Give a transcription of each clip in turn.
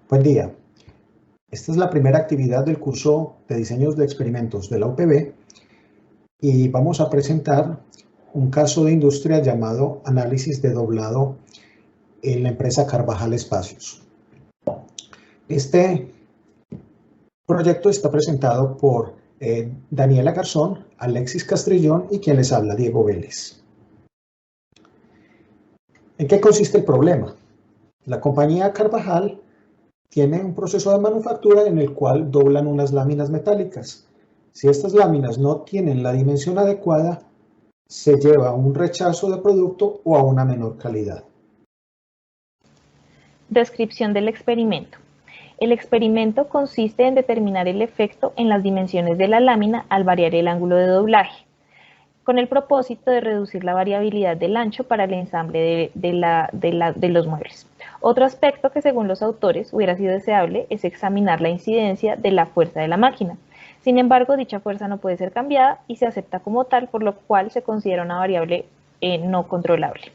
Buen día. Esta es la primera actividad del curso de diseños de experimentos de la UPB y vamos a presentar un caso de industria llamado análisis de doblado en la empresa Carvajal Espacios. Este proyecto está presentado por Daniela Garzón, Alexis Castrillón y quien les habla, Diego Vélez. ¿En qué consiste el problema? La compañía Carvajal tiene un proceso de manufactura en el cual doblan unas láminas metálicas. Si estas láminas no tienen la dimensión adecuada, se lleva a un rechazo de producto o a una menor calidad. Descripción del experimento. El experimento consiste en determinar el efecto en las dimensiones de la lámina al variar el ángulo de doblaje, con el propósito de reducir la variabilidad del ancho para el ensamble de los muebles. Otro aspecto que según los autores hubiera sido deseable es examinar la incidencia de la fuerza de la máquina. Sin embargo, dicha fuerza no puede ser cambiada y se acepta como tal, por lo cual se considera una variable no controlable.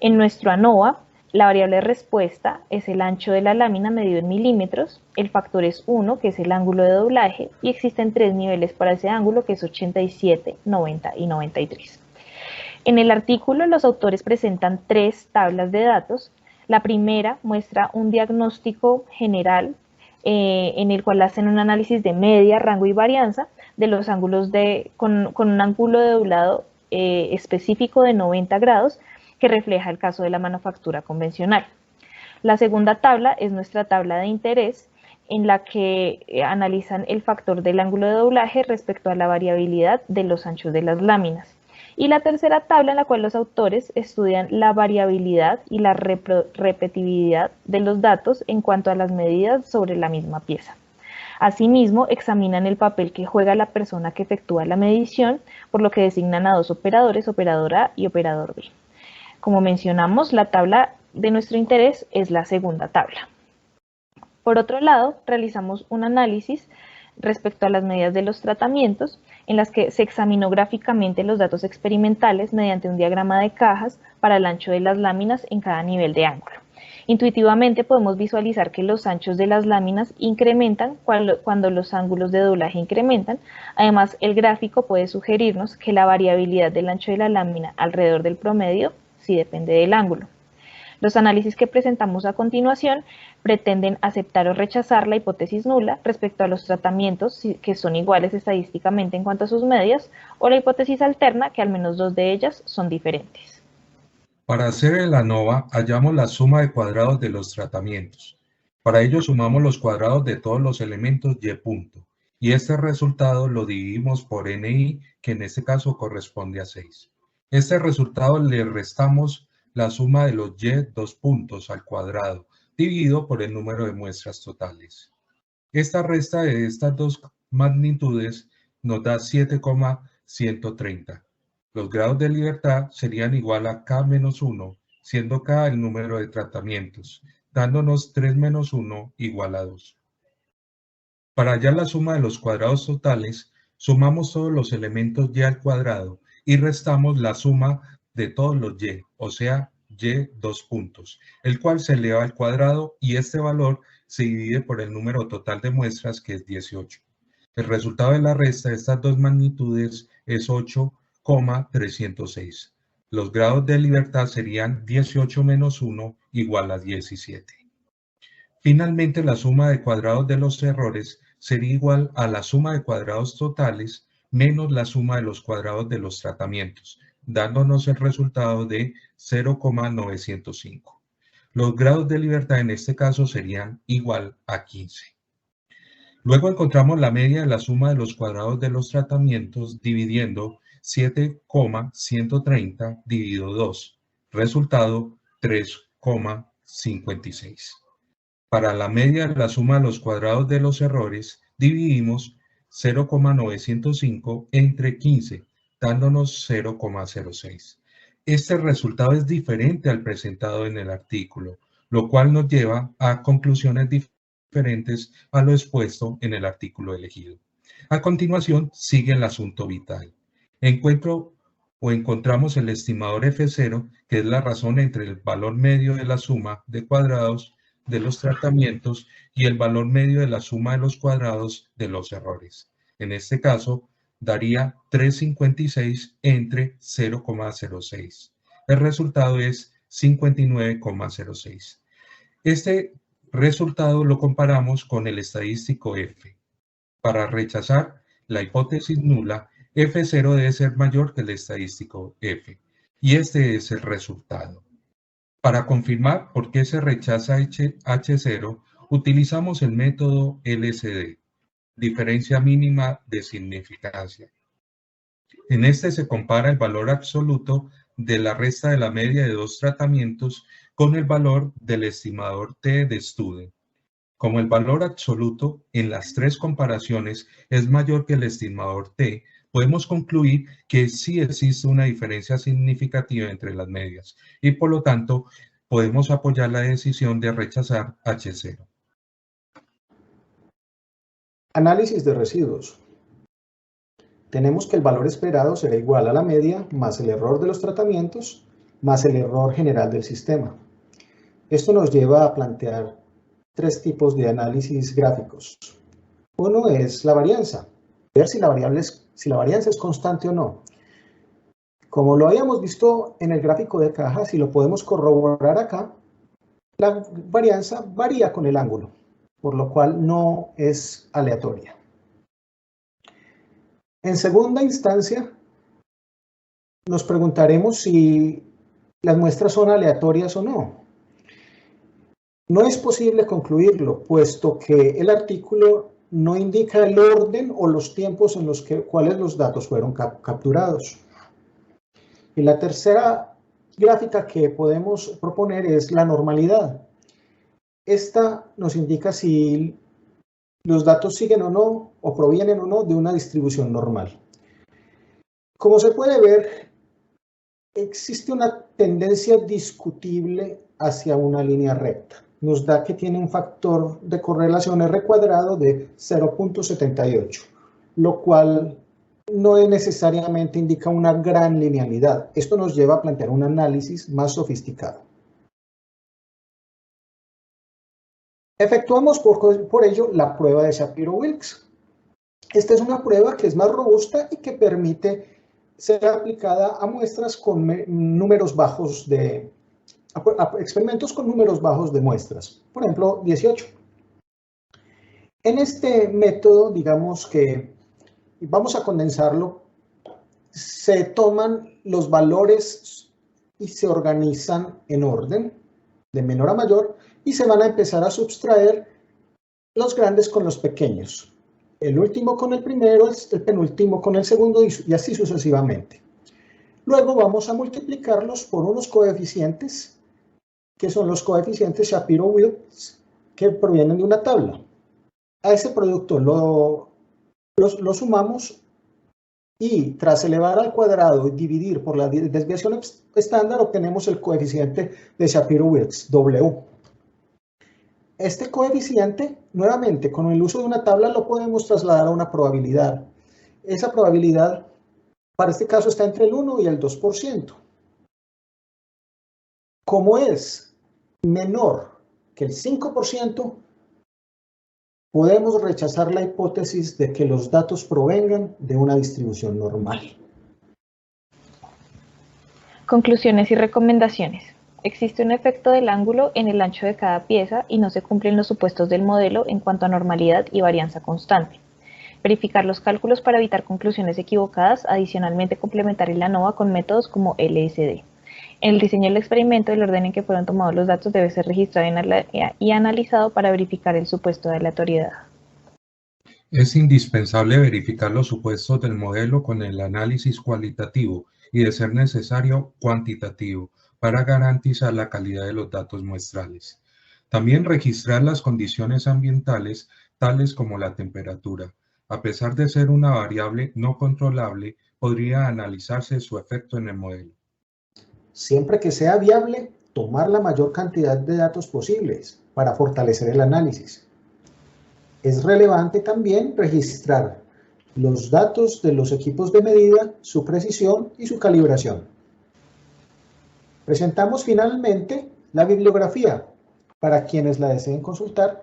En nuestro ANOVA, la variable de respuesta es el ancho de la lámina medido en milímetros, el factor es 1, que es el ángulo de doblaje, y existen 3 niveles para ese ángulo, que es 87, 90 y 93. En el artículo, los autores presentan 3 tablas de datos. La primera muestra un diagnóstico general en el cual hacen un análisis de media, rango y varianza de los ángulos con un ángulo de doblado específico de 90 grados, que refleja el caso de la manufactura convencional. La segunda tabla es nuestra tabla de interés, en la que analizan el factor del ángulo de doblaje respecto a la variabilidad de los anchos de las láminas. Y la tercera tabla, en la cual los autores estudian la variabilidad y la repetibilidad de los datos en cuanto a las medidas sobre la misma pieza. Asimismo, examinan el papel que juega la persona que efectúa la medición, por lo que designan a 2 operadores, operador A y operador B. Como mencionamos, la tabla de nuestro interés es la segunda tabla. Por otro lado, realizamos un análisis respecto a las medidas de los tratamientos, en las que se examinó gráficamente los datos experimentales mediante un diagrama de cajas para el ancho de las láminas en cada nivel de ángulo. Intuitivamente podemos visualizar que los anchos de las láminas incrementan cuando los ángulos de doblaje incrementan. Además, el gráfico puede sugerirnos que la variabilidad del ancho de la lámina alrededor del promedio sí depende del ángulo. Los análisis que presentamos a continuación pretenden aceptar o rechazar la hipótesis nula respecto a los tratamientos que son iguales estadísticamente en cuanto a sus medias, o la hipótesis alterna, que al menos 2 de ellas son diferentes. Para hacer el ANOVA, hallamos la suma de cuadrados de los tratamientos. Para ello sumamos los cuadrados de todos los elementos y punto, y este resultado lo dividimos por NI, que en este caso corresponde a 6. Este resultado le restamos la suma de los y 2 puntos al cuadrado, dividido por el número de muestras totales. Esta resta de estas dos magnitudes nos da 7,130. Los grados de libertad serían igual a K menos 1, siendo K el número de tratamientos, dándonos 3 menos 1 igual a 2. Para hallar la suma de los cuadrados totales, sumamos todos los elementos y al cuadrado y restamos la suma de todos los y, o sea, y 2 puntos, el cual se eleva al cuadrado y este valor se divide por el número total de muestras, que es 18. El resultado de la resta de estas dos magnitudes es 8,306. Los grados de libertad serían 18 menos 1 igual a 17. Finalmente, la suma de cuadrados de los errores sería igual a la suma de cuadrados totales menos la suma de los cuadrados de los tratamientos, dándonos el resultado de 0,905. Los grados de libertad en este caso serían igual a 15. Luego encontramos la media de la suma de los cuadrados de los tratamientos dividiendo 7,130 dividido 2. Resultado 3,56. Para la media de la suma de los cuadrados de los errores dividimos 0,905 entre 15, dándonos 0,06. Este resultado es diferente al presentado en el artículo, lo cual nos lleva a conclusiones diferentes a lo expuesto en el artículo elegido. A continuación sigue el asunto vital. Encontramos el estimador F0, que es la razón entre el valor medio de la suma de cuadrados de los tratamientos y el valor medio de la suma de los cuadrados de los errores. En este caso, daría 356 entre 0,06. El resultado es 59,06. Este resultado lo comparamos con el estadístico F. Para rechazar la hipótesis nula, F0 debe ser mayor que el estadístico F. Y este es el resultado. Para confirmar por qué se rechaza H0, utilizamos el método LSD, diferencia mínima de significancia. En este se compara el valor absoluto de la resta de la media de dos tratamientos con el valor del estimador T de Student. Como el valor absoluto en las tres comparaciones es mayor que el estimador T, podemos concluir que sí existe una diferencia significativa entre las medias y por lo tanto podemos apoyar la decisión de rechazar H0. Análisis de residuos. Tenemos que el valor esperado será igual a la media más el error de los tratamientos más el error general del sistema. Esto nos lleva a plantear tres tipos de análisis gráficos. Uno es la varianza, ver si la varianza es constante o no. Como lo habíamos visto en el gráfico de caja, si lo podemos corroborar acá, la varianza varía con el ángulo, por lo cual no es aleatoria. En segunda instancia, nos preguntaremos si las muestras son aleatorias o no. No es posible concluirlo, puesto que el artículo no indica el orden o los tiempos en los cuales los datos fueron capturados. Y la tercera gráfica que podemos proponer es la normalidad. Esta nos indica si los datos siguen o no, o provienen o no de una distribución normal. Como se puede ver, existe una tendencia discutible hacia una línea recta. Nos da que tiene un factor de correlación R cuadrado de 0.78, lo cual no necesariamente indica una gran linealidad. Esto nos lleva a plantear un análisis más sofisticado. Efectuamos por ello la prueba de Shapiro-Wilks. Esta es una prueba que es más robusta y que permite ser aplicada a muestras con números bajos a experimentos con números bajos de muestras, por ejemplo 18. En este método, digamos que vamos a condensarlo, se toman los valores y se organizan en orden, de menor a mayor, y se van a empezar a subtraer los grandes con los pequeños. El último con el primero, el penúltimo con el segundo y así sucesivamente. Luego vamos a multiplicarlos por unos coeficientes, que son los coeficientes Shapiro-Wilks, que provienen de una tabla. A ese producto lo sumamos y tras elevar al cuadrado y dividir por la desviación estándar obtenemos el coeficiente de Shapiro-Wilks, W. Este coeficiente, nuevamente, con el uso de una tabla lo podemos trasladar a una probabilidad. Esa probabilidad, para este caso, está entre el 1 y el 2%. Como es menor que el 5%, podemos rechazar la hipótesis de que los datos provengan de una distribución normal. Conclusiones y recomendaciones. Existe un efecto del ángulo en el ancho de cada pieza y no se cumplen los supuestos del modelo en cuanto a normalidad y varianza constante. Verificar los cálculos para evitar conclusiones equivocadas, adicionalmente complementar el ANOVA con métodos como LSD. En el diseño del experimento, el orden en que fueron tomados los datos debe ser registrado y analizado para verificar el supuesto de aleatoriedad. Es indispensable verificar los supuestos del modelo con el análisis cualitativo y, de ser necesario, cuantitativo, para garantizar la calidad de los datos muestrales. También registrar las condiciones ambientales, tales como la temperatura. A pesar de ser una variable no controlable, podría analizarse su efecto en el modelo. Siempre que sea viable, tomar la mayor cantidad de datos posibles para fortalecer el análisis. Es relevante también registrar los datos de los equipos de medida, su precisión y su calibración. Presentamos finalmente la bibliografía. Para quienes la deseen consultar,